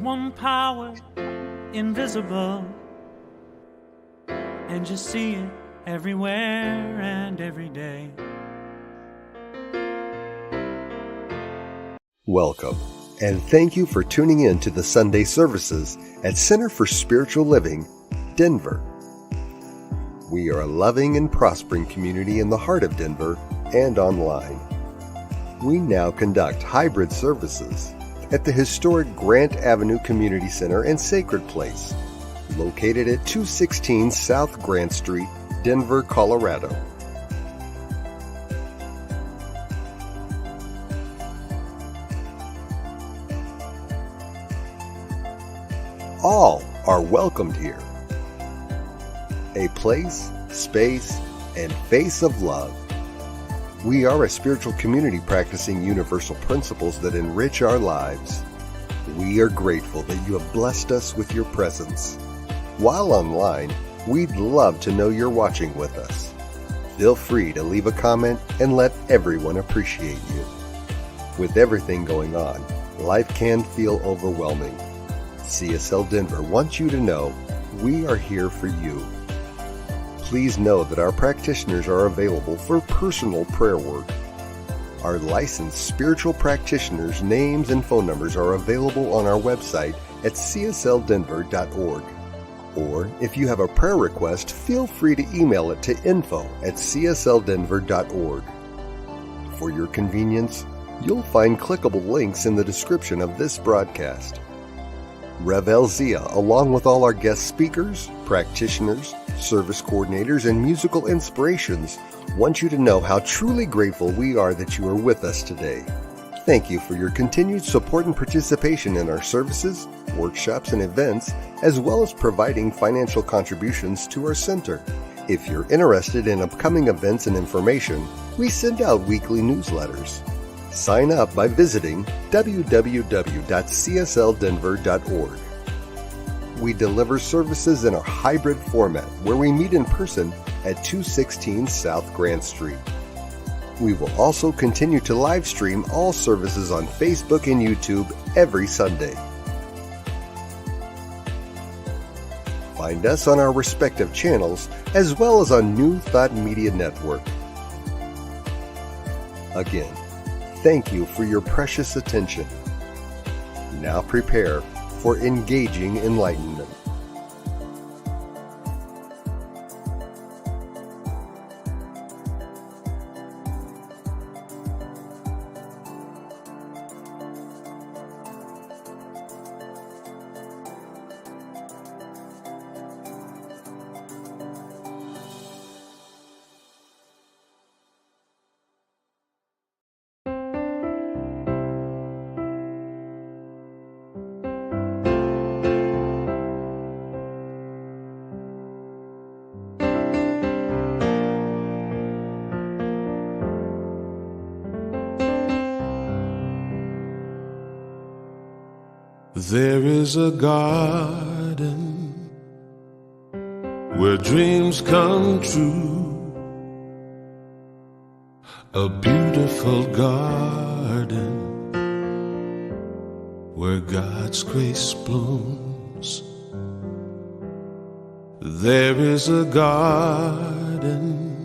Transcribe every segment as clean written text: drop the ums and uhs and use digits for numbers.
one power, invisible, and you see it everywhere and every day. Welcome, and thank you for tuning in to the Sunday services at Center for Spiritual Living, Denver. We are a loving and prospering community in the heart of Denver and online. We now conduct hybrid services at the historic Grant Avenue Community Center and Sacred Place, located at 216 South Grant Street, Denver, Colorado. All are welcomed here. A place, space, and face of love. We are a spiritual community practicing universal principles that enrich our lives. We are grateful that you have blessed us with your presence. While online, we'd love to know you're watching with us. Feel free to leave a comment and let everyone appreciate you. With everything going on, life can feel overwhelming. CSL Denver wants you to know we are here for you. Please know that our practitioners are available for personal prayer work. Our licensed spiritual practitioners' names and phone numbers are available on our website at csldenver.org. Or if you have a prayer request, feel free to email it to info@csldenver.org. For your convenience, you'll find clickable links in the description of this broadcast. Rev El Zia, along with all our guest speakers, practitioners, service coordinators, and musical inspirations, want you to know how truly grateful we are that you are with us today. Thank you for your continued support and participation in our services, workshops, and events, as well as providing financial contributions to our center. If you're interested in upcoming events and information, we send out weekly newsletters. Sign up by visiting www.csldenver.org. We deliver services in a hybrid format where we meet in person at 216 South Grant Street. We will also continue to live stream all services on Facebook and YouTube every Sunday. Find us on our respective channels as well as on New Thought Media Network. Again, thank you for your precious attention. Now prepare for engaging enlightenment. There is a garden where dreams come true, a beautiful garden where God's grace blooms. There is a garden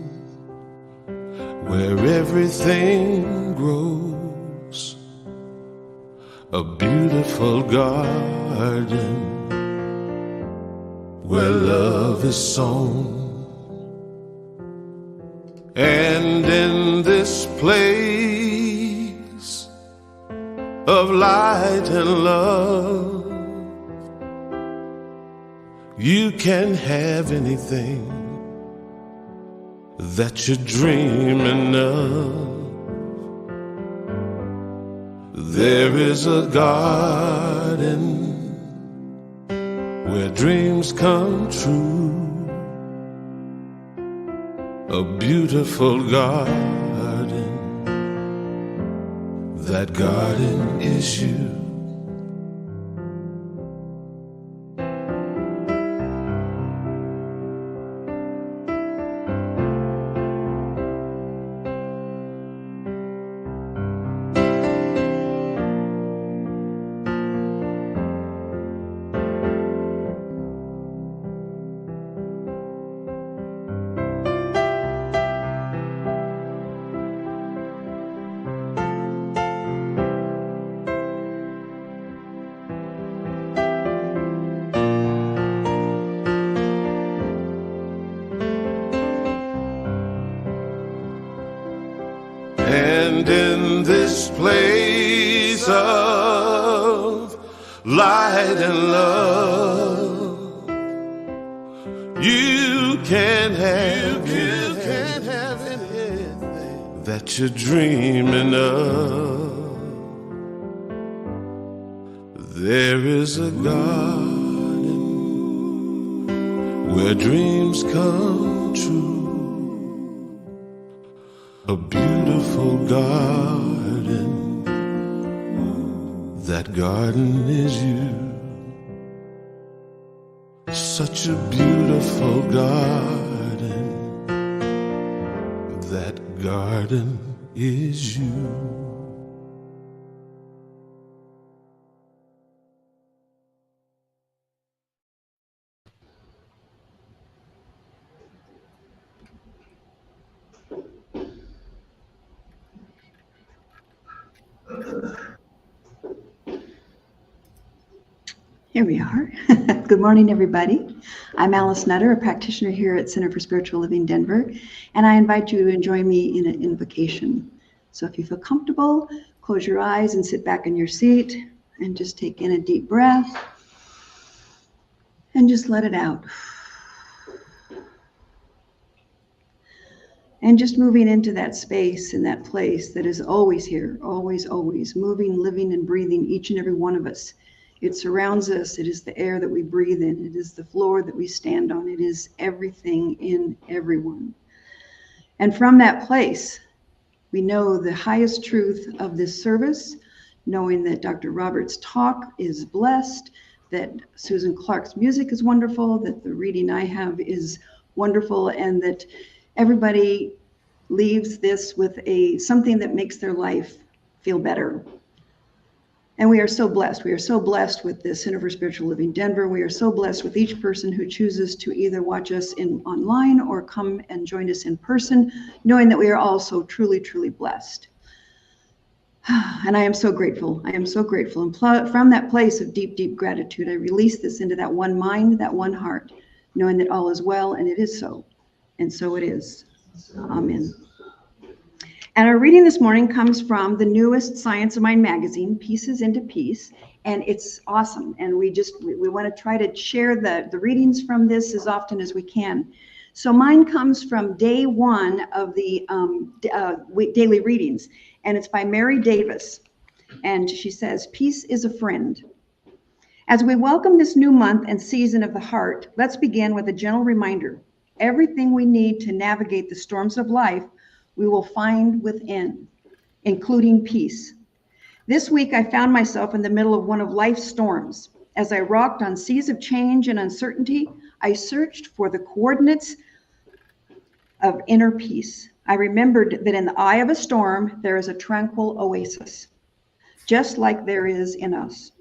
where everything grows, a beautiful garden where love is sown. And in this place of light and love, you can have anything that you're dreaming of. There is a garden where dreams come true, a beautiful garden. That garden is you. And in this place of light and love, you can have anything that you're dreaming of. There is a garden where dreams come true, a beautiful garden. That garden is you. Such a beautiful garden. That garden is you. Here we are. Good morning, everybody. I'm Alice Nutter, a practitioner here at Center for Spiritual Living Denver, and I invite you to join me in an invocation. So if you feel comfortable, close your eyes and sit back in your seat and just take in a deep breath and just let it out. And just moving into that space and that place that is always here, always, always moving, living, and breathing, each and every one of us. It surrounds us. It is the air that we breathe in. It is the floor that we stand on. It is everything in everyone. And from that place, we know the highest truth of this service, knowing that Dr. Robert's talk is blessed, that Susan Clark's music is wonderful, that the reading I have is wonderful, and that everybody leaves this with something that makes their life feel better. And we are so blessed. We are so blessed with the Center for Spiritual Living Denver. We are so blessed with each person who chooses to either watch us online or come and join us in person, knowing that we are all so truly, truly blessed. And I am so grateful. I am so grateful. And from that place of deep, deep gratitude, I release this into that one mind, that one heart, knowing that all is well, and it is so. And so it is. Amen. And our reading this morning comes from the newest Science of Mind magazine, Pieces into Peace, and it's awesome. And we want to try to share the readings from this as often as we can. So mine comes from day one of the daily readings, and it's by Mary Davis. And she says, "Peace is a friend." As we welcome this new month and season of the heart, let's begin with a gentle reminder. Everything we need to navigate the storms of life we will find within, including peace. This week, I found myself in the middle of one of life's storms. As I rocked on seas of change and uncertainty, I searched for the coordinates of inner peace. I remembered that in the eye of a storm, there is a tranquil oasis, just like there is in us.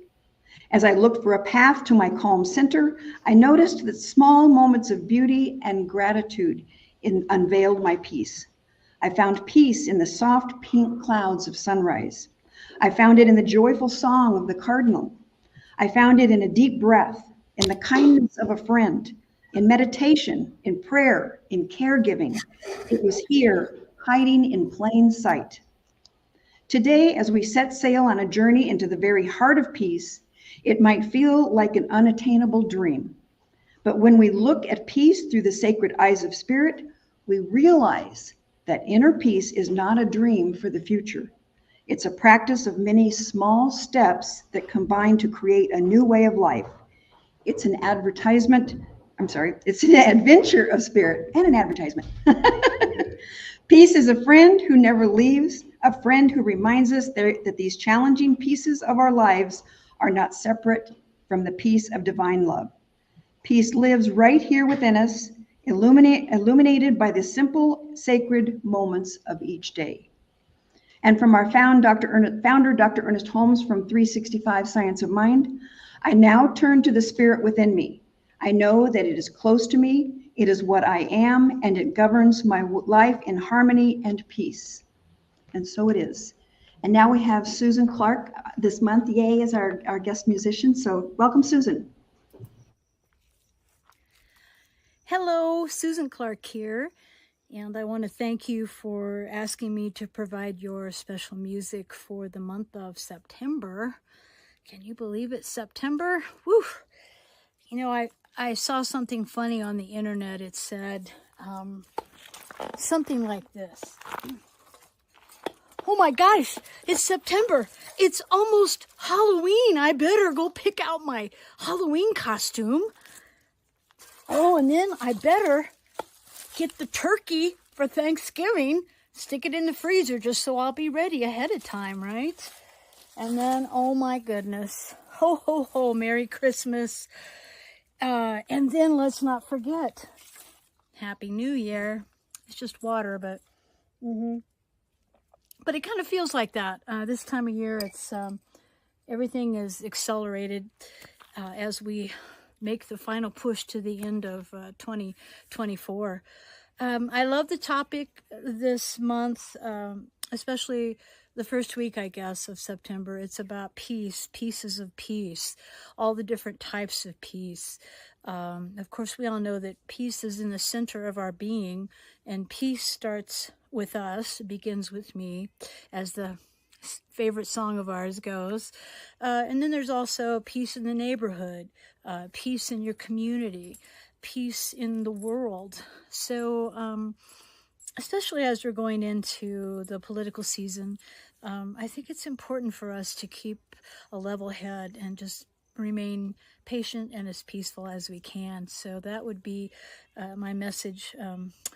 As I looked for a path to my calm center, I noticed that small moments of beauty and gratitude unveiled my peace. I found peace in the soft pink clouds of sunrise. I found it in the joyful song of the cardinal. I found it in a deep breath, in the kindness of a friend, in meditation, in prayer, in caregiving. It was here, hiding in plain sight. Today, as we set sail on a journey into the very heart of peace, it might feel like an unattainable dream. But when we look at peace through the sacred eyes of spirit, we realize that inner peace is not a dream for the future. It's a practice of many small steps that combine to create a new way of life. It's an it's an adventure of spirit and an advertisement. Peace is a friend who never leaves, a friend who reminds us that these challenging pieces of our lives are not separate from the peace of divine love. Peace lives right here within us, illuminated by the simple, sacred moments of each day. And from our founder, Dr. Ernest Holmes from 365 Science of Mind, I now turn to the spirit within me. I know that it is close to me, it is what I am, and it governs my life in harmony and peace. And so it is. And now we have Susan Clark this month, yay, as our guest musician. So welcome, Susan. Hello, Susan Clark here, And I want to thank you for asking me to provide your special music for the month of September. Can you believe it's September? Woo! You know, I saw something funny on the internet. It said something like this. Oh my gosh, it's September. It's almost Halloween. I better go pick out my Halloween costume. Oh, and then I better get the turkey for Thanksgiving, stick it in the freezer just so I'll be ready ahead of time, right? And then, oh my goodness, ho, ho, ho, Merry Christmas. And then let's not forget, Happy New Year. It's just water, but but it kind of feels like that. This time of year, it's everything is accelerated as we make the final push to the end of 2024. I love the topic this month, especially the first week, I guess, of September. It's about peace, pieces of peace, all the different types of peace. Of course, we all know that peace is in the center of our being, and peace starts with us, begins with me, as the favorite song of ours goes. And then there's also peace in the neighborhood, peace in your community, peace in the world. So especially as we're going into the political season, I think it's important for us to keep a level head and just remain patient and as peaceful as we can. So that would be my message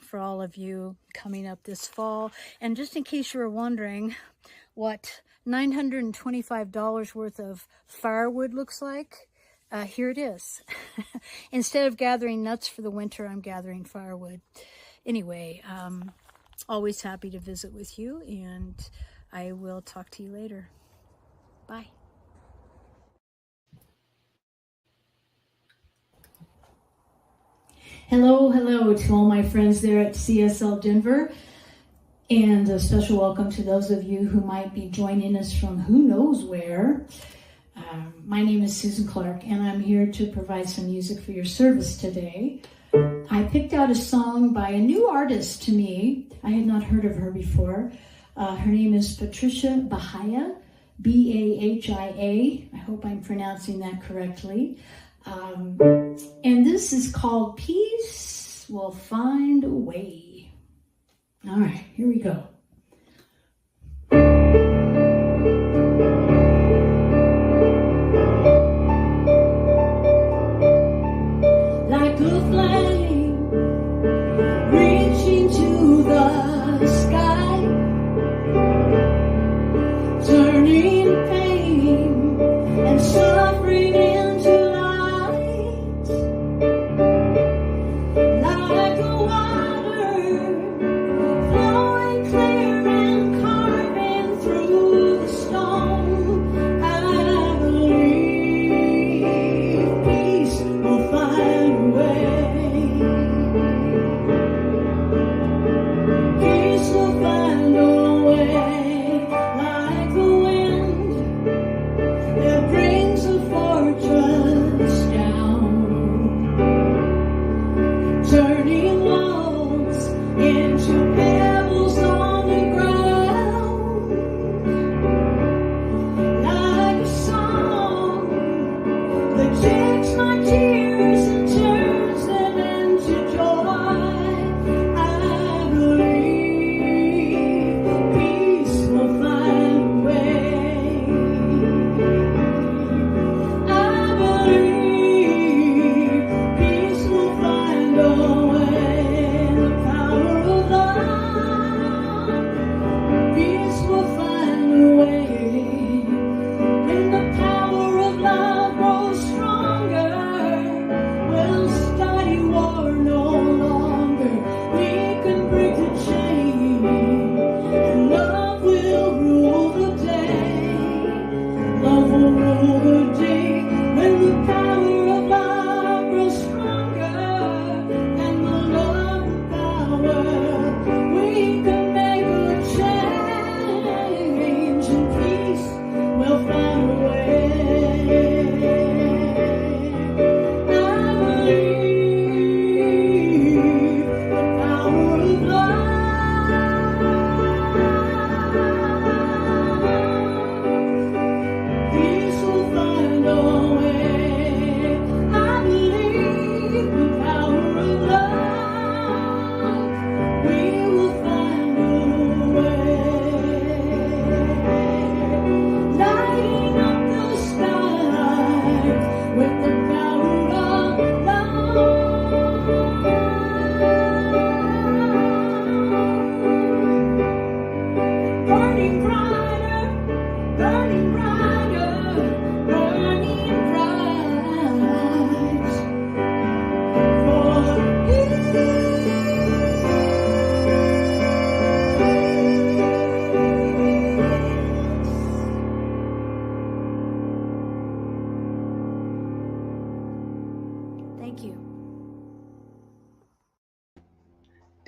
for all of you coming up this fall. And just in case you were wondering what $925 worth of firewood looks like, here it is. Instead of gathering nuts for the winter, I'm gathering firewood. Anyway, always happy to visit with you, and I will talk to you later. Bye. Hello to all my friends there at CSL Denver, and a special welcome to those of you who might be joining us from who knows where. My name is Susan Clark, and I'm here to provide some music for your service today. I picked out a song by a new artist to me. I had not heard of her before. Her name is Patricia Bahia, Bahia. I hope I'm pronouncing that correctly. And this is called Peace Will Find a Way. All right, here we go. Like a flame reaching to the sky, turning pain and suffering into light, like a water flowing clear.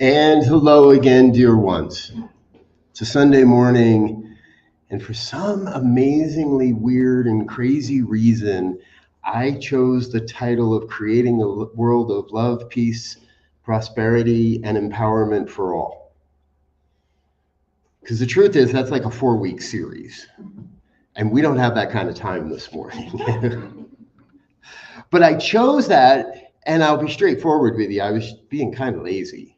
And hello again, dear ones. It's a Sunday morning, and for some amazingly weird and crazy reason, I chose the title of Creating a World of Love, Peace, Prosperity, and Empowerment for All. Because the truth is, that's like a 4-week series, and we don't have that kind of time this morning. But I chose that, and I'll be straightforward with you. I was being kind of lazy.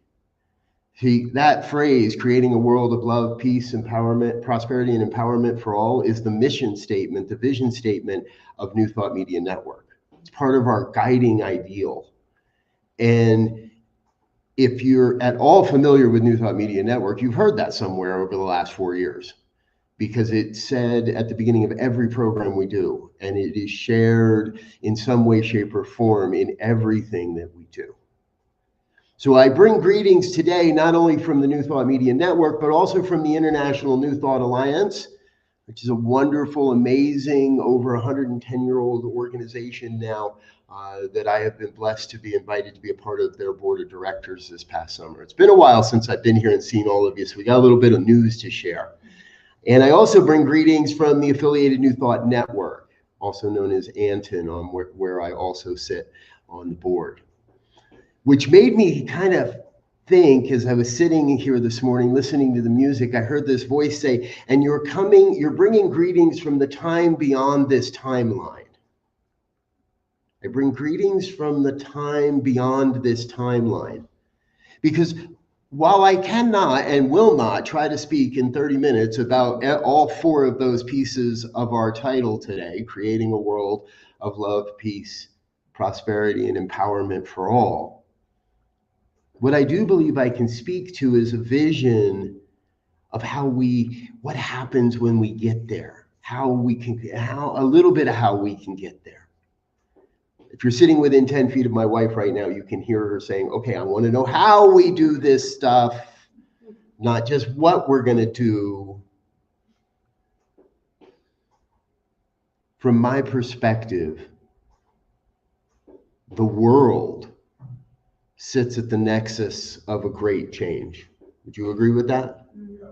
See, that phrase, creating a world of love, peace, empowerment, prosperity, and empowerment for all, is the mission statement, the vision statement of New Thought Media Network. It's part of our guiding ideal. And if you're at all familiar with New Thought Media Network, you've heard that somewhere over the last 4 years, because it's said at the beginning of every program we do, and it is shared in some way, shape, or form in everything that we do. So I bring greetings today, not only from the New Thought Media Network, but also from the International New Thought Alliance, which is a wonderful, amazing, over 110-year-old organization now that I have been blessed to be invited to be a part of their board of directors this past summer. It's been a while since I've been here and seen all of you, so we got a little bit of news to share. And I also bring greetings from the affiliated New Thought Network, also known as Anton, where I also sit on the board. Which made me kind of think, as I was sitting here this morning listening to the music, I heard this voice say, and you're bringing greetings from the time beyond this timeline. I bring greetings from the time beyond this timeline. Because while I cannot and will not try to speak in 30 minutes about all 4 of those pieces of our title today, creating a world of love, peace, prosperity, and empowerment for all, what I do believe I can speak to is a vision of what happens when we get there, a little bit of how we can get there. If you're sitting within 10 feet of my wife right now, you can hear her saying, okay, I want to know how we do this stuff, not just what we're going to do. From my perspective, the world sits at the nexus of a great change. Would you agree with that? Yeah.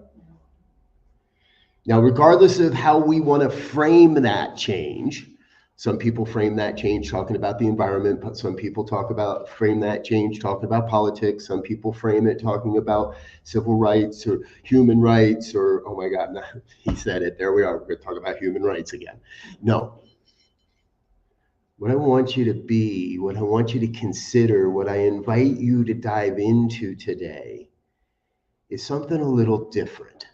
Now, regardless of how we want to frame that change, some people frame that change talking about the environment, but some people frame that change talking about politics. Some people frame it talking about civil rights or human rights, or, oh my God, no, he said it. There we are. We're going to talk about human rights again. No. What I want you to be, what I want you to consider, what I invite you to dive into today is something a little different.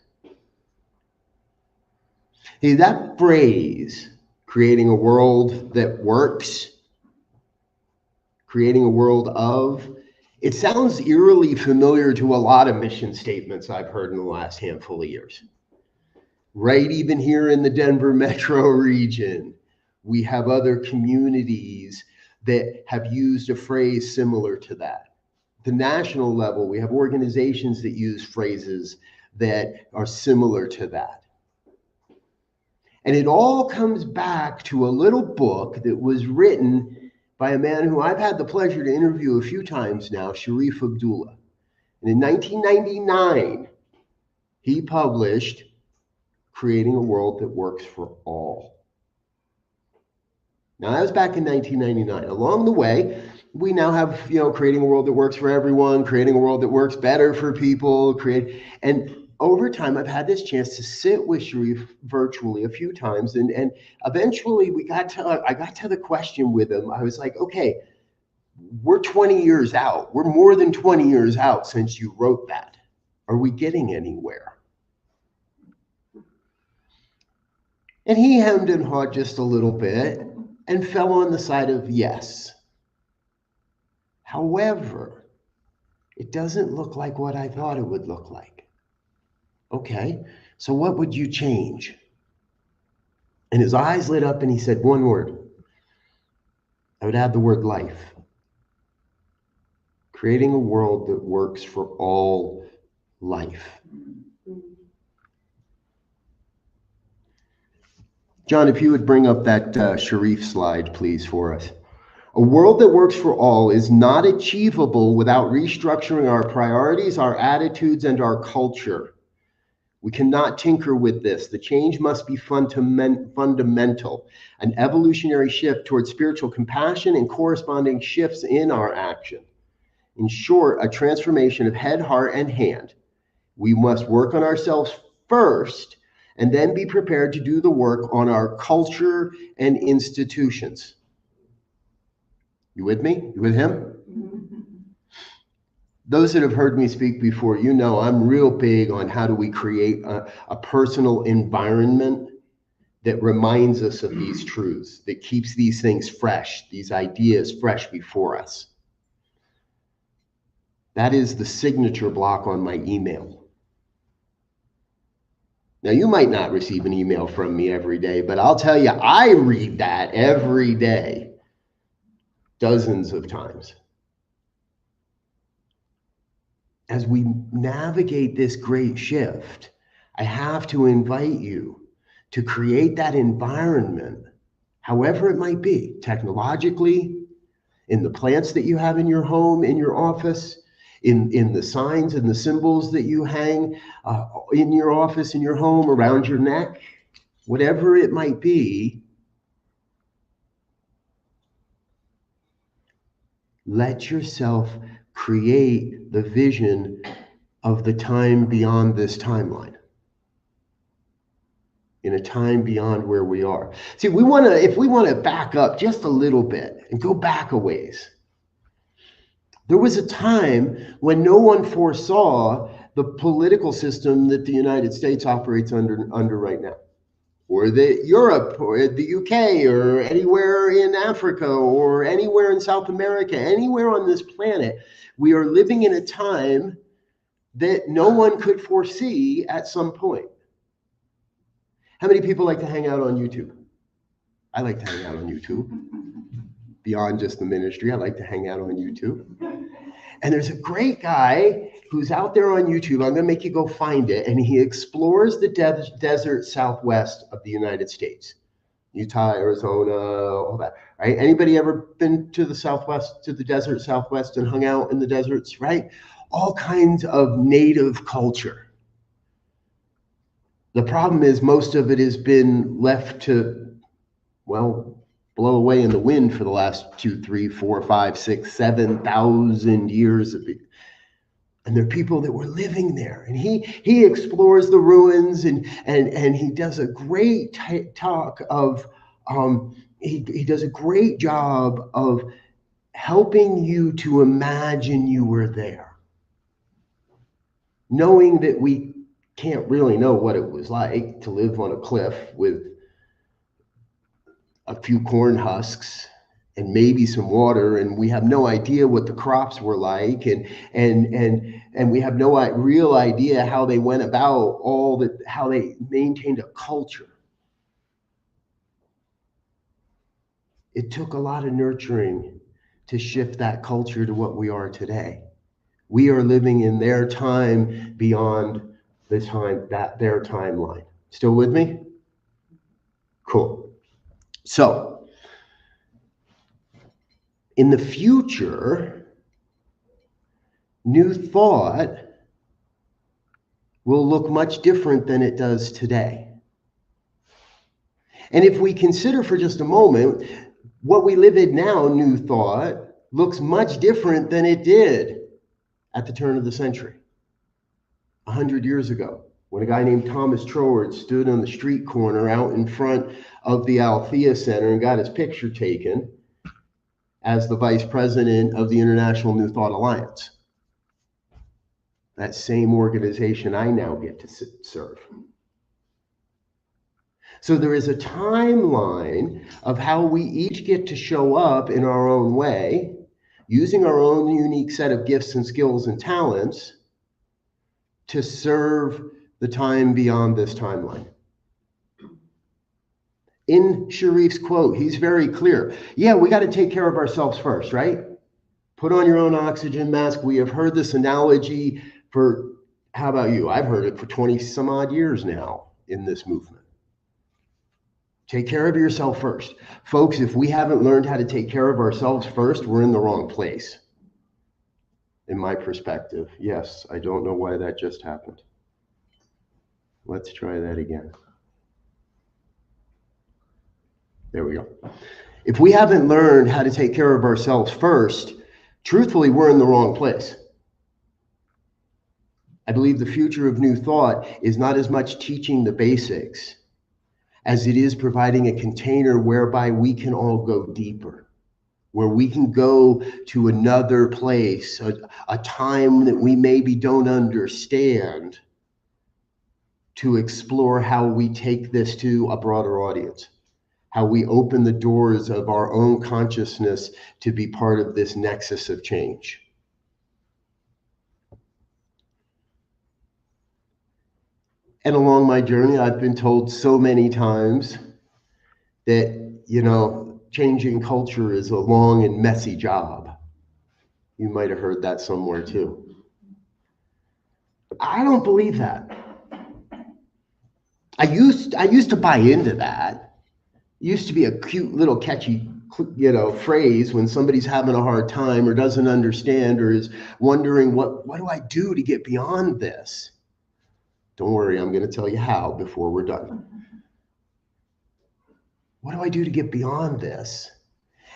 Hey, that phrase, creating a world that works, creating a world of, it sounds eerily familiar to a lot of mission statements I've heard in the last handful of years. Right, even here in the Denver metro region, we have other communities that have used a phrase similar to that. At the national level, we have organizations that use phrases that are similar to that. And it all comes back to a little book that was written by a man who I've had the pleasure to interview a few times now, Sharif Abdullah. And in 1999, he published Creating a World That Works for All. Now, that was back in 1999. Along the way, we now have, creating a world that works for everyone, creating a world that works better for people, and over time, I've had this chance to sit with Sharif virtually a few times, and eventually I got to the question with him. I was like, okay, we're 20 years out. We're more than 20 years out since you wrote that. Are we getting anywhere? And he hemmed and hawed just a little bit and fell on the side of yes. However, it doesn't look like what I thought it would look like. Okay, so what would you change? And his eyes lit up and he said one word. I would add the word life. Creating a world that works for all life. John, if you would bring up that Sharif slide, please, for us. A world that works for all is not achievable without restructuring our priorities, our attitudes, and our culture. We cannot tinker with this. The change must be fundamental, an evolutionary shift towards spiritual compassion and corresponding shifts in our action. In short, a transformation of head, heart, and hand. We must work on ourselves first and then be prepared to do the work on our culture and institutions. You with me? You with him? Those that have heard me speak before, you know I'm real big on how do we create a personal environment that reminds us of these truths, that keeps these things fresh, these ideas fresh before us. That is the signature block on my email. Now, you might not receive an email from me every day, but I'll tell you, I read that every day, dozens of times. As we navigate this great shift, I have to invite you to create that environment, however it might be, technologically, in the plants that you have in your home, in your office, in the signs and the symbols that you hang in your office, in your home, around your neck, whatever it might be. Let yourself create the vision of the time beyond this timeline, in a time beyond where we are. See, if we want to back up just a little bit and go back a ways, there was a time when no one foresaw the political system that the United States operates under right now, or that Europe or the UK or anywhere in Africa or anywhere in South America, anywhere on this planet. We are living in a time that no one could foresee at some point. How many people like to hang out on YouTube? I like to hang out on YouTube. Beyond just the ministry, I like to hang out on YouTube. And there's a great guy who's out there on YouTube. I'm going to make you go find it. And he explores the desert southwest of the United States. Utah, Arizona, all that, right? Anybody ever been to the southwest, to the desert southwest and hung out in the deserts, right? All kinds of native culture. The problem is most of it has been left to, well, blow away in the wind for the last 2, 3, 4, 5, 6, 7,000 years of it. And there are people that were living there, and he explores the ruins, and he does a great talk of he does a great job of helping you to imagine you were there, knowing that we can't really know what it was like to live on a cliff with a few corn husks and maybe some water, and we have no idea what the crops were like, and we have no real idea how they went about how they maintained a culture. It took a lot of nurturing to shift that culture to what we are today. We are living in their time beyond the time, their timeline. Still with me? Cool. So, in the future, new thought will look much different than it does today. And if we consider for just a moment, what we live in now, new thought, looks much different than it did at the turn of the century, 100 years ago, when a guy named Thomas Troward stood on the street corner out in front of the Althea Center and got his picture taken as the vice president of the International New Thought Alliance. That same organization I now get to serve. So there is a timeline of how we each get to show up in our own way, using our own unique set of gifts and skills and talents to serve the time beyond this timeline. In Sharif's quote, he's very clear. Yeah, we got to take care of ourselves first, right? Put on your own oxygen mask. We have heard this analogy for, how about you? I've heard it for 20 some odd years now in this movement. Take care of yourself first. Folks, if we haven't learned how to take care of ourselves first, we're in the wrong place. In my perspective. Yes, I don't know why that just happened. Let's try that again. There we go. If we haven't learned how to take care of ourselves first, truthfully, we're in the wrong place. I believe the future of New Thought is not as much teaching the basics as it is providing a container whereby we can all go deeper, where we can go to another place, a time that we maybe don't understand, to explore how we take this to a broader audience, how we open the doors of our own consciousness to be part of this nexus of change. And along my journey, I've been told so many times that, changing culture is a long and messy job. You might have heard that somewhere too. I don't believe that. I used to buy into that. It used to be a cute little catchy, phrase when somebody's having a hard time or doesn't understand or is wondering, what do I do to get beyond this? Don't worry, I'm going to tell you how before we're done. What do I do to get beyond this?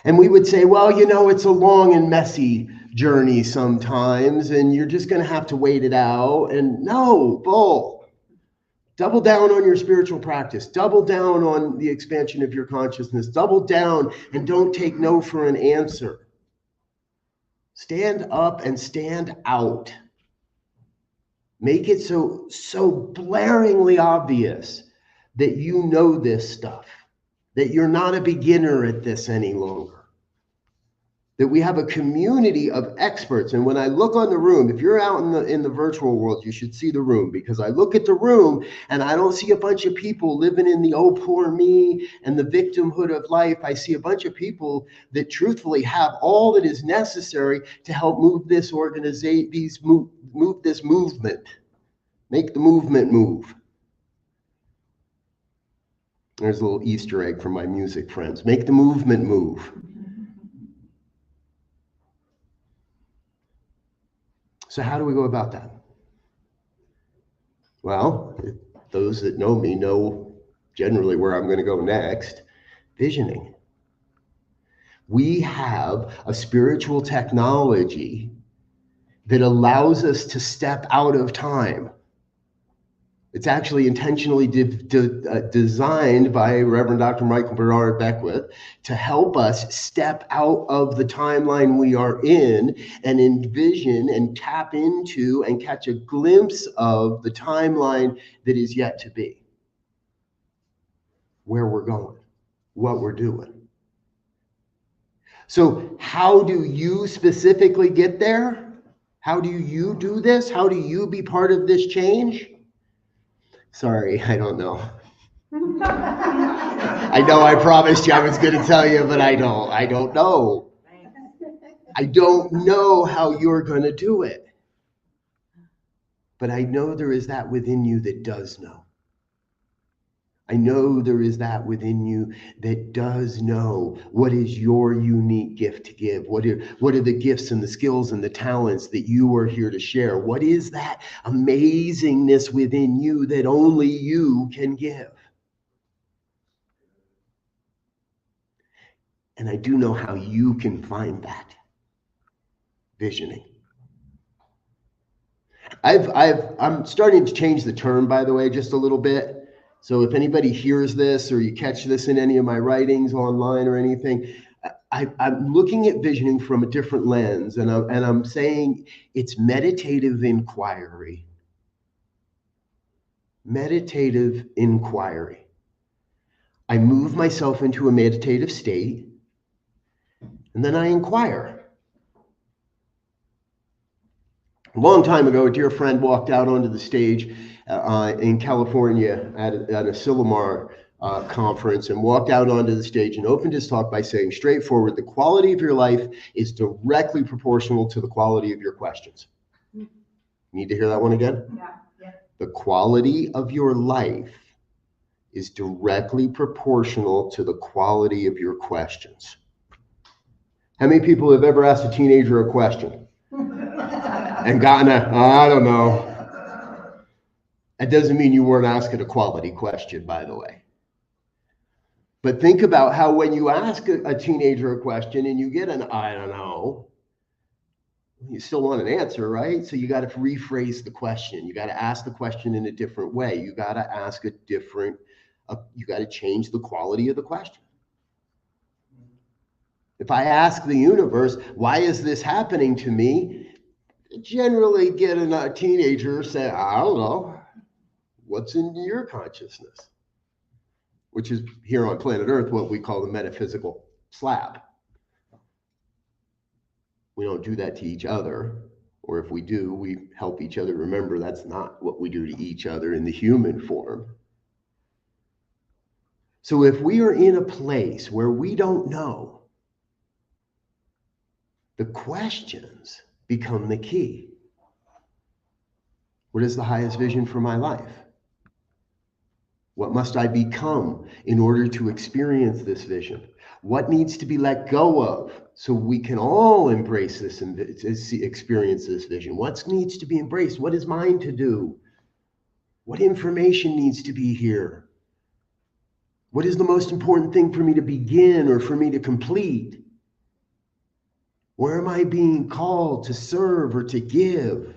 And we would say, well, it's a long and messy journey sometimes, and you're just going to have to wait it out. And no, bull. Double down on your spiritual practice. Double down on the expansion of your consciousness. Double down and don't take no for an answer. Stand up and stand out. Make it so blaringly obvious that you know this stuff, that you're not a beginner at this any longer, that we have a community of experts. And when I look on the room, if you're out in the virtual world, you should see the room, because I look at the room and I don't see a bunch of people living in the oh poor me and the victimhood of life. I see a bunch of people that truthfully have all that is necessary to help move this move this movement, make the movement move. There's a little Easter egg for my music friends. Make the movement move. So how do we go about that? Well, those that know me know generally where I'm going to go next. Visioning. We have a spiritual technology that allows us to step out of time. It's actually intentionally designed by Reverend Dr. Michael Bernard Beckwith to help us step out of the timeline we are in and envision and tap into and catch a glimpse of the timeline that is yet to be. Where we're going, what we're doing. So how do you specifically get there? How do you do this? How do you be part of this change? Sorry, I don't know. I know I promised you I was going to tell you, but I don't know. I don't know how you're going to do it. But I know there is that within you that does know. I know there is that within you that does know what is your unique gift to give. What are the gifts and the skills and the talents that you are here to share? What is that amazingness within you that only you can give? And I do know how you can find that. Visioning. I'm starting to change the term, by the way, just a little bit. So if anybody hears this or you catch this in any of my writings online or anything, I'm looking at visioning from a different lens, and I'm saying it's meditative inquiry. Meditative inquiry. I move myself into a meditative state, and then I inquire. A long time ago, a dear friend walked out onto the stage in California at a Silomar conference, and walked out onto the stage and opened his talk by saying, straightforward, the quality of your life is directly proportional to the quality of your questions. Need to hear that one again? Yeah. The quality of your life is directly proportional to the quality of your questions. How many people have ever asked a teenager a question and gotten I don't know? That doesn't mean you weren't asking a quality question, by the way. But think about how when you ask a teenager a question and you get an I don't know, you still want an answer, right? So you got to rephrase the question. You got to ask the question in a different way. You got to ask you got to change the quality of the question. If I ask the universe, why is this happening to me? Generally get a teenager say, I don't know. What's in your consciousness? Which is here on planet Earth, what we call the metaphysical slab. We don't do that to each other. Or if we do, we help each other remember that's not what we do to each other in the human form. So if we are in a place where we don't know, the questions become the key. What is the highest vision for my life? What must I become in order to experience this vision? What needs to be let go of so we can all embrace this and experience this vision? What needs to be embraced? What is mine to do? What information needs to be here? What is the most important thing for me to begin or for me to complete? Where am I being called to serve or to give?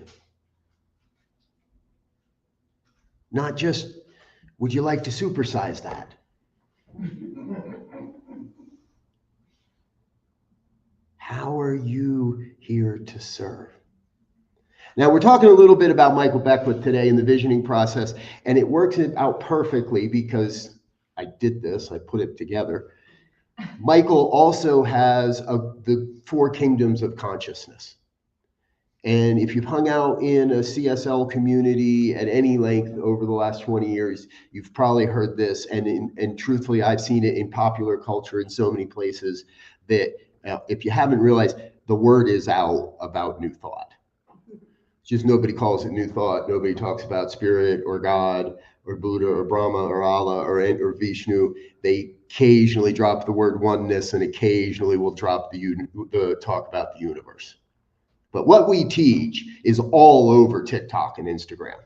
Not just, would you like to supersize that? How are you here to serve? Now, we're talking a little bit about Michael Beckwith today in the visioning process, and it works out perfectly because I did this, I put it together. Michael also has the 4 kingdoms of consciousness. And if you've hung out in a CSL community at any length over the last 20 years, you've probably heard this. And truthfully, I've seen it in popular culture in so many places that if you haven't realized, the word is out about New Thought. It's just nobody calls it New Thought. Nobody talks about spirit or God or Buddha or Brahma or Allah or Vishnu. They occasionally drop the word oneness and occasionally will drop the talk about the universe. But what we teach is all over TikTok and Instagram.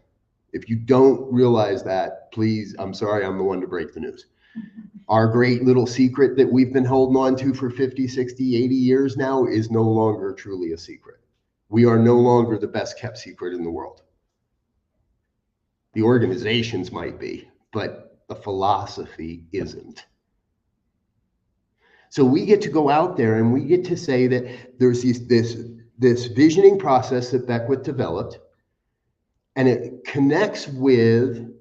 If you don't realize that, please, I'm sorry, I'm the one to break the news. Our great little secret that we've been holding on to for 50, 60, 80 years now is no longer truly a secret. We are no longer the best kept secret in the world. The organizations might be, but the philosophy isn't. So we get to go out there and we get to say that there's this visioning process that Beckwith developed, and it connects with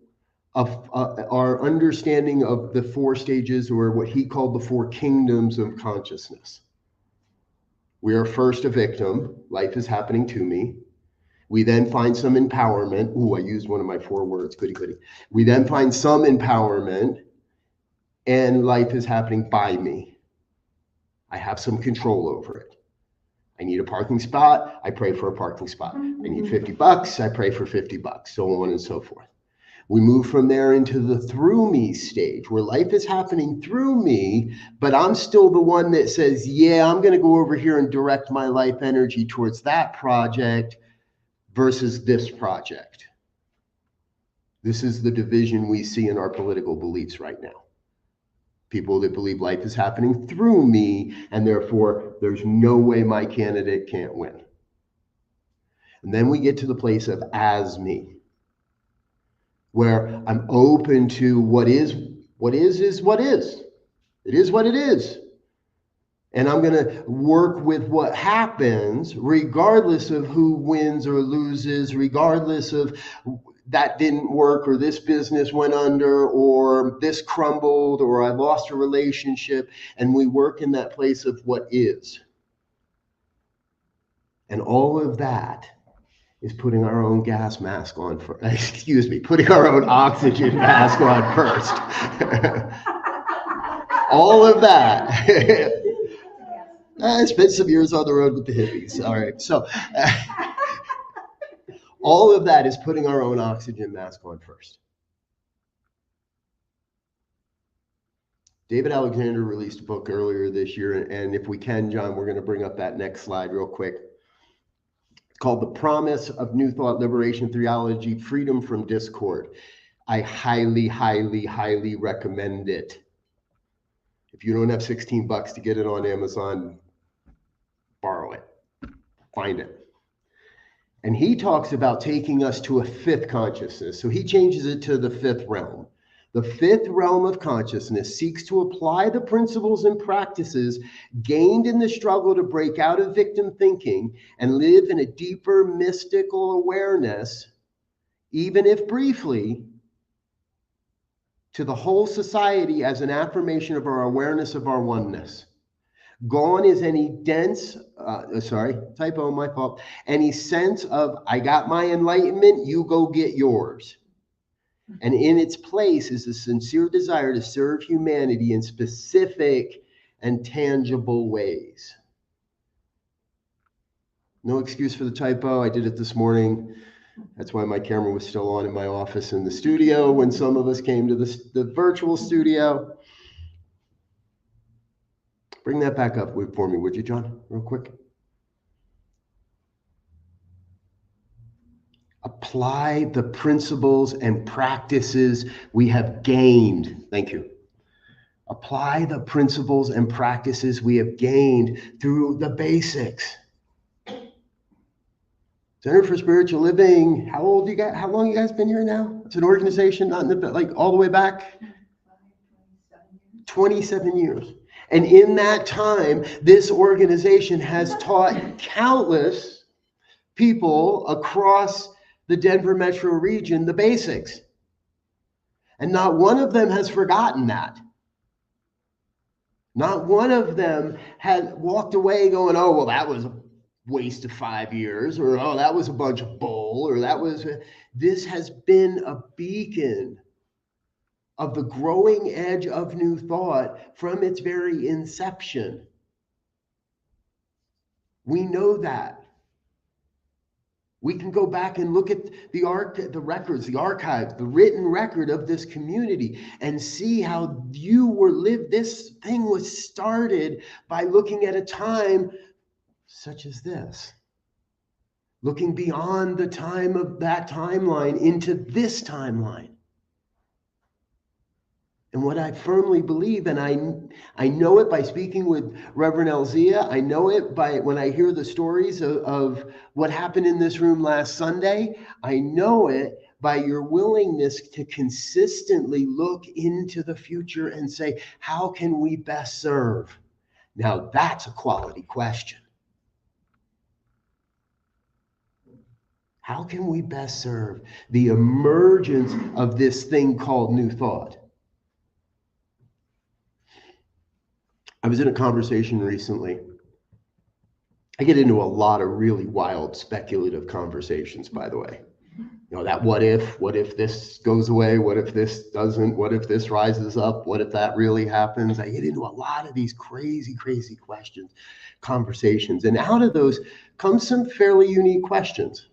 our understanding of the 4 stages, or what he called the 4 kingdoms of consciousness. We are first a victim. Life is happening to me. We then find some empowerment. Ooh, I used one of my 4 words. Goody, goody. We then find some empowerment, and life is happening by me. I have some control over it. I need a parking spot. I pray for a parking spot. I need $50. I pray for $50, so on and so forth. We move from there into the through me stage, where life is happening through me, but I'm still the one that says, yeah, I'm going to go over here and direct my life energy towards that project versus this project. This is the division we see in our political beliefs right now. People that believe life is happening through me, and therefore there's no way my candidate can't win. And then we get to the place of as me, where I'm open to what is what is. It is what it is. And I'm going to work with what happens, regardless of who wins or loses, regardless of that didn't work, or this business went under, or this crumbled, or I lost a relationship. And we work in that place of what is. And all of that is putting our own gas mask on for, putting our own oxygen mask on first. All of that. I spent some years on the road with the hippies. All right. So all of that is putting our own oxygen mask on first. David Alexander released a book earlier this year, and if we can, John, we're going to bring up that next slide real quick. It's called The Promise of New Thought, Liberation, Theology, Freedom from Discord. I highly, highly, highly recommend it. If you don't have $16 to get it on Amazon, borrow it, find it. And he talks about taking us to a fifth consciousness. So he changes it to the fifth realm. The fifth realm of consciousness seeks to apply the principles and practices gained in the struggle to break out of victim thinking and live in a deeper mystical awareness, even if briefly, to the whole society as an affirmation of our awareness of our oneness. Gone is any dense, typo, my fault, any sense of, I got my enlightenment, you go get yours. And in its place is a sincere desire to serve humanity in specific and tangible ways. No excuse for the typo. I did it this morning. That's why my camera was still on in my office in the studio when some of us came to the virtual studio. Bring that back up for me, would you, John, real quick? Apply the principles and practices we have gained. Thank you. Apply the principles and practices we have gained through the basics. Center for Spiritual Living, how long you guys been here now? It's an organization, not in the, like all the way back? 27 years. And in that time, this organization has taught countless people across the Denver metro region the basics. And not one of them has forgotten that. Not one of them had walked away going, oh, well, that was a waste of 5 years, or oh, that was a bunch of bull, or this has been a beacon of the growing edge of new thought from its very inception. We know that. We can go back and look at the records, the archives, the written record of this community and see how you were lived. This thing was started by looking at a time such as this. Looking beyond the time of that timeline into this timeline. And what I firmly believe, and I know it by speaking with Reverend Elzia, I know it by when I hear the stories of what happened in this room last Sunday, I know it by your willingness to consistently look into the future and say, how can we best serve? Now that's a quality question. How can we best serve the emergence of this thing called new thought? I was in a conversation recently. I get into a lot of really wild speculative conversations, by the way. You know, that what if this goes away? What if this doesn't? What if this rises up? What if that really happens? I get into a lot of these crazy, crazy questions, conversations. And out of those come some fairly unique questions.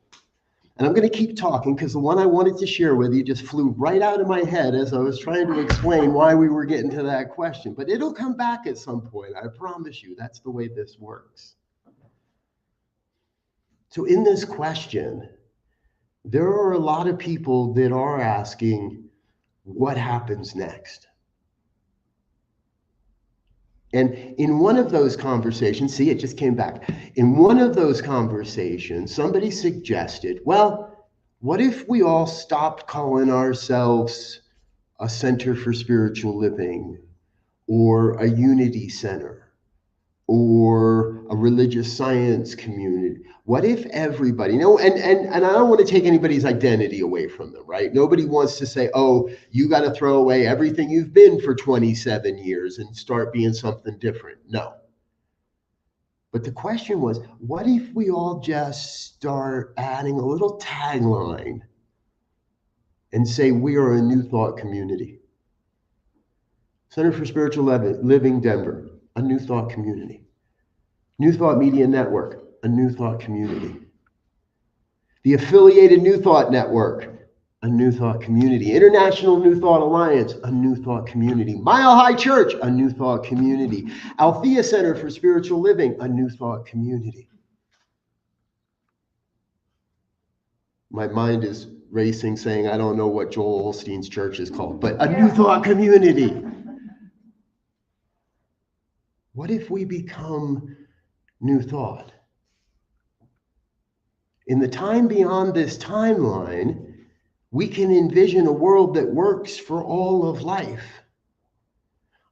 And I'm going to keep talking because the one I wanted to share with you just flew right out of my head as I was trying to explain why we were getting to that question. But it'll come back at some point. I promise you. That's the way this works. So in this question, there are a lot of people that are asking, what happens next? And in one of those conversations, see, it just came back. In one of those conversations, somebody suggested, well, what if we all stopped calling ourselves a Center for Spiritual Living or a Unity Center or a religious science community? What if everybody, you know, and I don't want to take anybody's identity away from them, right? Nobody wants to say, oh, you got to throw away everything you've been for 27 years and start being something different. No. But the question was, what if we all just start adding a little tagline and say we are a new thought community? Center for Spiritual Living Denver, a new thought community. New Thought Media Network, a new thought community. The affiliated New Thought Network, a New Thought community. International New Thought Alliance, a New Thought community. Mile High Church, a New Thought community. Althea Center for Spiritual Living, a New Thought community. My mind is racing saying, I don't know what Joel Osteen's church is called, but a New Thought community. What if we become New Thought? In the time beyond this timeline, we can envision a world that works for all of life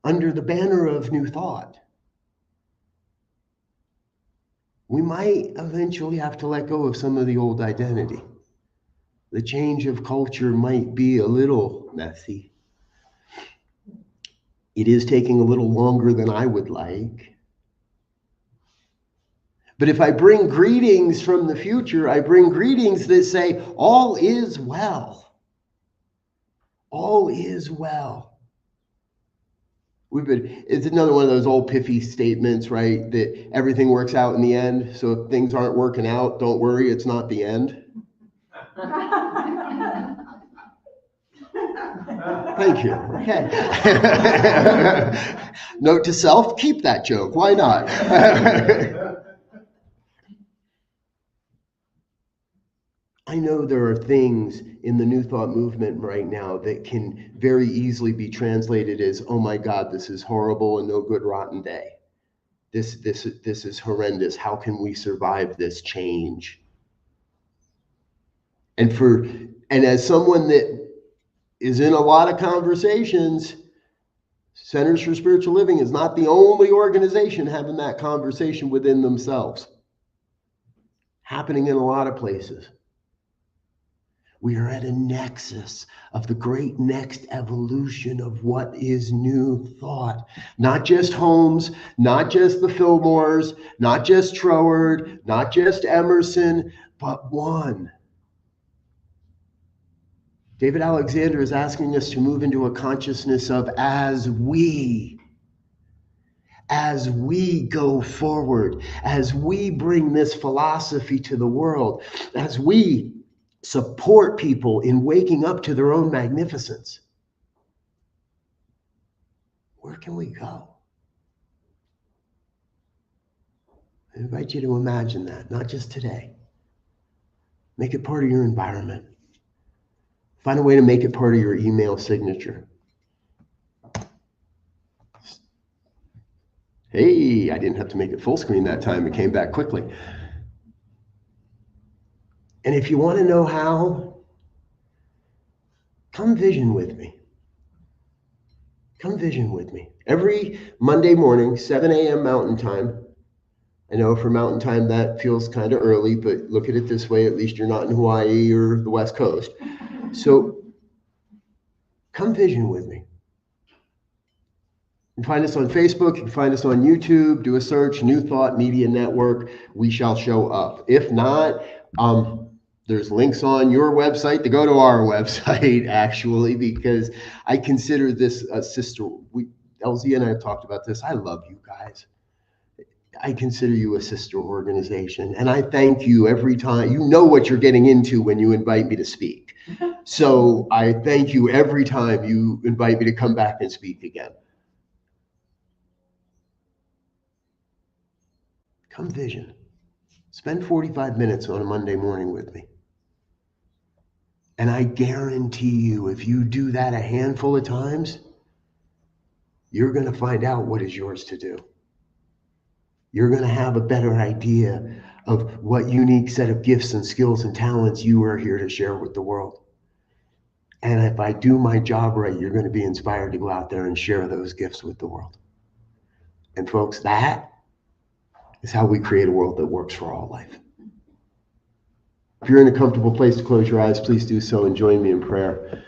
under the banner of New Thought. We might eventually have to let go of some of the old identity. The change of culture might be a little messy. It is taking a little longer than I would like. But if I bring greetings from the future, I bring greetings that say, all is well. All is well. It's another one of those old pithy statements, right? That everything works out in the end. So if things aren't working out, don't worry, it's not the end. Thank you. Okay. Note to self, keep that joke. Why not? I know there are things in the New Thought movement right now that can very easily be translated as, oh my God, this is horrible and no good, rotten day. This is horrendous. How can we survive this change? And as someone that is in a lot of conversations, Centers for Spiritual Living is not the only organization having that conversation within themselves. Happening in a lot of places. We are at a nexus of the great next evolution of what is New Thought. Not just Holmes, not just the Fillmores, not just Troward, not just Emerson, but one. David Alexander is asking us to move into a consciousness of as we go forward, as we bring this philosophy to the world, as we support people in waking up to their own magnificence. Where can we go? I invite you to imagine that, not just today. Make it part of your environment. Find a way to make it part of your email signature. Hey, I didn't have to make it full screen that time. It came back quickly. And if you want to know how, come vision with me. Come vision with me. Every Monday morning, 7 a.m. Mountain Time. I know for Mountain Time that feels kind of early, but look at it this way, at least you're not in Hawaii or the West Coast. So come vision with me. You can find us on Facebook, you can find us on YouTube, do a search, New Thought Media Network, we shall show up. If not, there's links on your website to go to our website, actually, because I consider this a sister. LZ and I have talked about this. I love you guys. I consider you a sister organization, and I thank you every time. You know what you're getting into when you invite me to speak. So I thank you every time you invite me to come back and speak again. Come vision. Spend 45 minutes on a Monday morning with me. And I guarantee you, if you do that a handful of times, you're going to find out what is yours to do. You're going to have a better idea of what unique set of gifts and skills and talents you are here to share with the world. And if I do my job right, you're going to be inspired to go out there and share those gifts with the world. And folks, that is how we create a world that works for all life. If you're in a comfortable place to close your eyes, please do so and join me in prayer.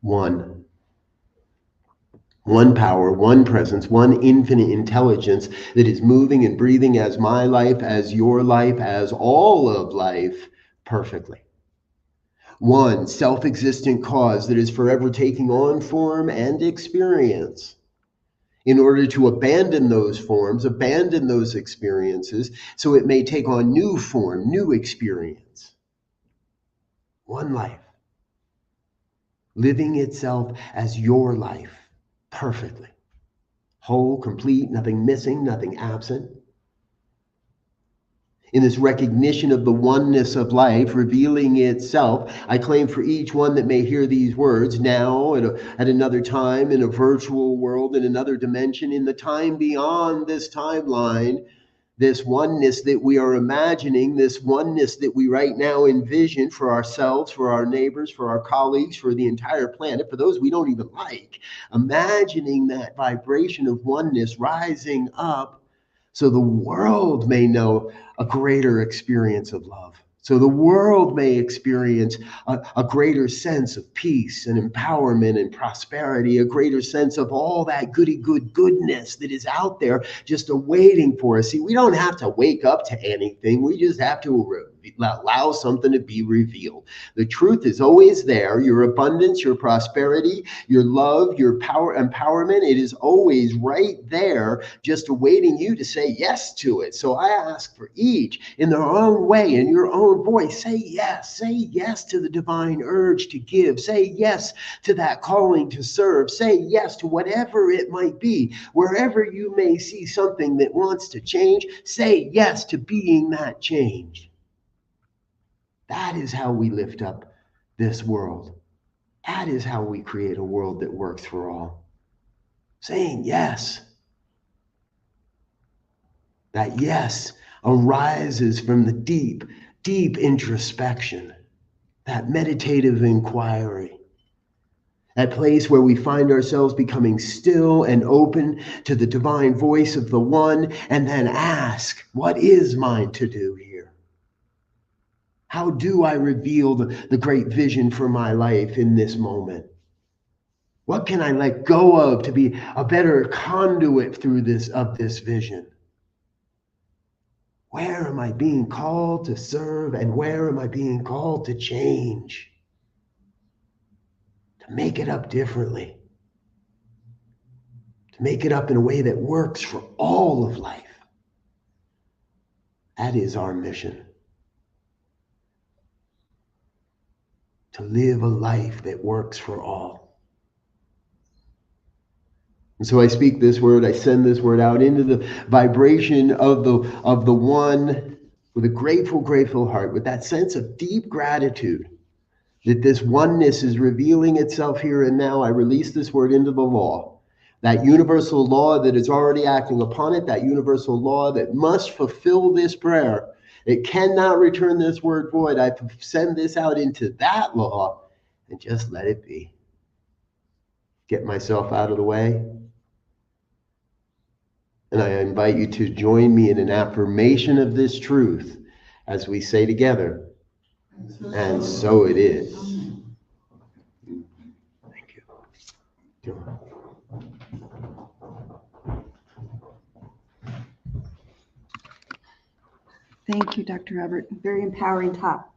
One power, one presence, one infinite intelligence that is moving and breathing as my life, as your life, as all of life perfectly. One self-existent cause that is forever taking on form and experience in order to abandon those forms, abandon those experiences, so it may take on new form, new experience. One life, living itself as your life perfectly. Whole, complete, nothing missing, nothing absent. In this recognition of the oneness of life revealing itself, I claim for each one that may hear these words now, at another time, in a virtual world, in another dimension, in the time beyond this timeline, this oneness that we are imagining, this oneness that we right now envision for ourselves, for our neighbors, for our colleagues, for the entire planet, for those we don't even like, imagining that vibration of oneness rising up so the world may know a greater experience of love. So the world may experience a greater sense of peace and empowerment and prosperity, a greater sense of all that goodness that is out there just awaiting for us. See, we don't have to wake up to anything. We just have to allow something to be revealed. The truth is always there. Your abundance, your prosperity, your love, your power, empowerment, it is always right there, just awaiting you to say yes to it. So I ask for each in their own way, in your own voice, say yes to the divine urge to give. Say yes to that calling to serve. Say yes to whatever it might be. Wherever you may see something that wants to change, say yes to being that change. That is how we lift up this world. That is how we create a world that works for all. Saying yes. That yes arises from the deep introspection, that meditative inquiry, that place where we find ourselves becoming still and open to the divine voice of the one, and then ask, what is mine to do here? How do I reveal the great vision for my life in this moment? What can I let go of to be a better conduit through this vision? Where am I being called to serve, and where am I being called to change? To make it up differently. To make it up in a way that works for all of life. That is our mission. To live a life that works for all. And so I speak this word, I send this word out into the vibration of the one with a grateful heart, with that sense of deep gratitude that this oneness is revealing itself here and now. I release this word into the law, that universal law that is already acting upon it, that universal law that must fulfill this prayer. It cannot return this word void. I send this out into that law and just let it be. Get myself out of the way. And I invite you to join me in an affirmation of this truth as we say together, and so it is. Thank you. Thank you, Dr. Robert. Very empowering talk.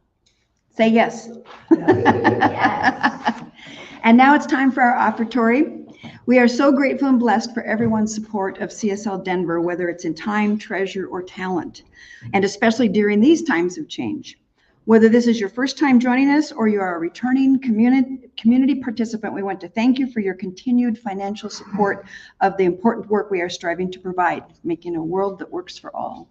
Say yes. Yes. And now it's time for our offertory. We are so grateful and blessed for everyone's support of CSL Denver, whether it's in time, treasure, or talent, and especially during these times of change. Whether this is your first time joining us or you are a returning community participant, we want to thank you for your continued financial support of the important work we are striving to provide, making a world that works for all.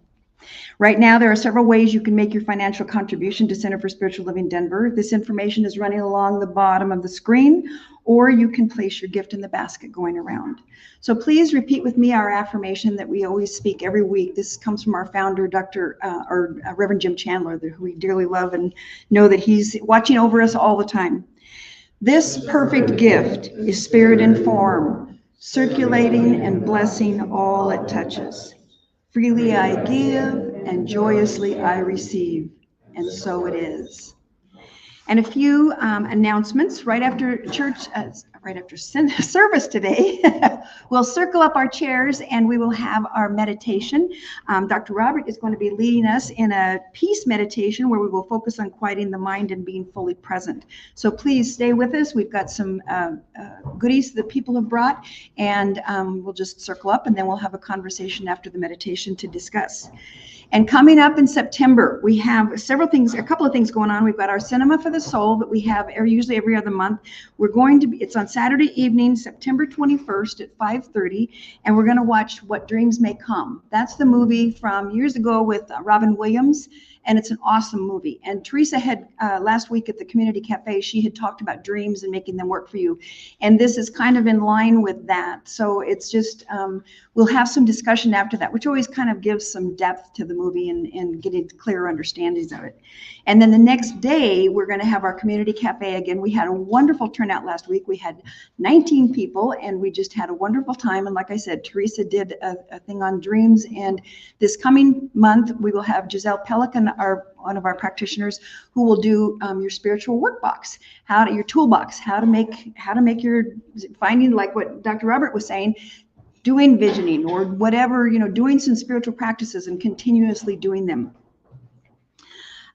Right now, there are several ways you can make your financial contribution to Center for Spiritual Living Denver. This information is running along the bottom of the screen, or you can place your gift in the basket going around. So please repeat with me our affirmation that we always speak every week. This comes from our founder, Reverend Jim Chandler, who we dearly love and know that he's watching over us all the time. This perfect gift is spirit and form, circulating and blessing all it touches. Freely I give, and joyously I receive, and so it is. And a few announcements right after church right after service today, we'll circle up our chairs and we will have our meditation. Dr. Robert is going to be leading us in a peace meditation where we will focus on quieting the mind and being fully present. So please stay with us. We've got some goodies that people have brought, and we'll just circle up and then we'll have a conversation after the meditation to discuss. And coming up in September, we have a couple of things going on. We've got our Cinema for the Soul that we have usually every other month. It's on Saturday evening, September 21st at 5:30, and we're going to watch What Dreams May Come. That's the movie from years ago with Robin Williams, and it's an awesome movie. And Teresa had, last week at the Community Cafe, she had talked about dreams and making them work for you. And this is kind of in line with that. So it's just, we'll have some discussion after that, which always kind of gives some depth to the movie and getting clearer understandings of it. And then the next day, we're going to have our Community Cafe again. We had a wonderful turnout last week. We had 19 people, and we just had a wonderful time. And like I said, Teresa did a thing on dreams. And this coming month, we will have Giselle Pelican, one of our practitioners, who will do your spiritual workbox, your toolbox, how to make your finding, like what Dr. Robert was saying, doing visioning or whatever, doing some spiritual practices and continuously doing them.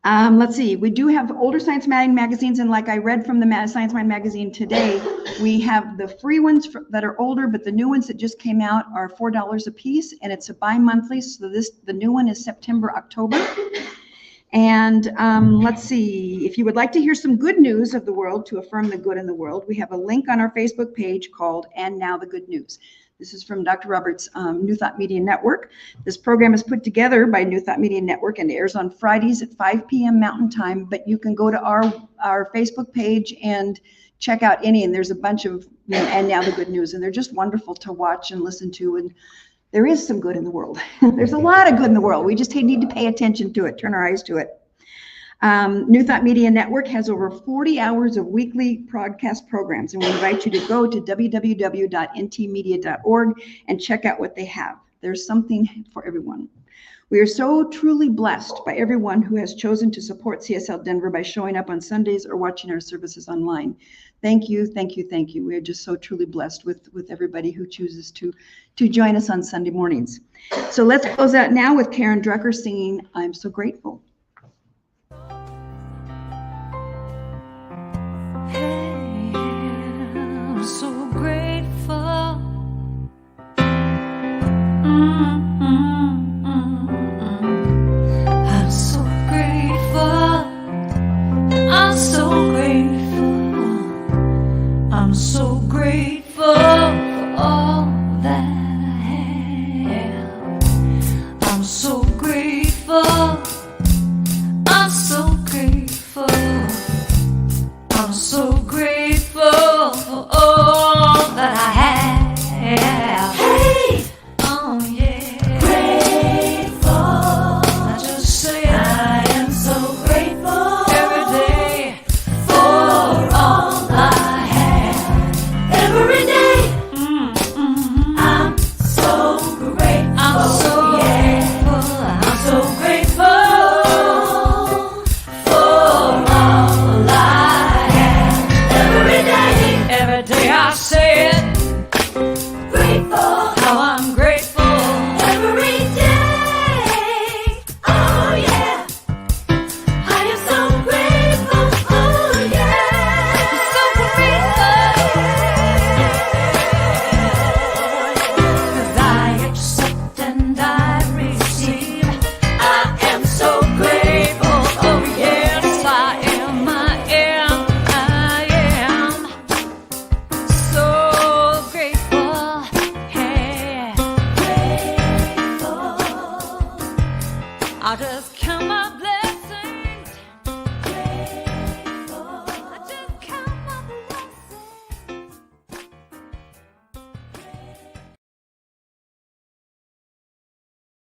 Let's see, we do have older Science magazines, and like I read from the Science Mind magazine today, we have the free ones that are older, but the new ones that just came out are $4 a piece, and it's a bi-monthly, so the new one is September, October. And let's see, if you would like to hear some good news of the world to affirm the good in the world, we have a link on our Facebook page called And Now the Good News. This is from Dr. Roberts' New Thought Media Network. This program is put together by New Thought Media Network and airs on Fridays at 5 p.m. Mountain Time, but you can go to our Facebook page and check out and there's a bunch of And Now the Good News, and they're just wonderful to watch and listen to, and there is some good in the world. There's a lot of good in the world. We just need to pay attention to it, turn our eyes to it. New Thought Media Network has over 40 hours of weekly broadcast programs, and we invite you to go to www.ntmedia.org and check out what they have. There's something for everyone. We are so truly blessed by everyone who has chosen to support CSL Denver by showing up on Sundays or watching our services online. Thank you, thank you, thank you. We are just so truly blessed with everybody who chooses to join us on Sunday mornings. So let's close out now with Karen Drucker singing, I'm So Grateful. Hey, I'm so grateful. I'm so grateful. I'm so grateful. I'm so grateful for all that I have. I'm so grateful. I'm so grateful. I'm so grateful for all that I have. Hey, oh yeah, grateful. I just say I am so grateful every day for all I have. Every day, I'm so grateful. I'm so grateful. I'm so grateful for all I have. Every day I say it, grateful, how I'm grateful. Every day, oh yeah, I am so grateful, oh yeah, so grateful. 'Cause I accept and I receive, I am so grateful, oh yes, I am, I am. So grateful, hey, grateful. I'll just count my blessings.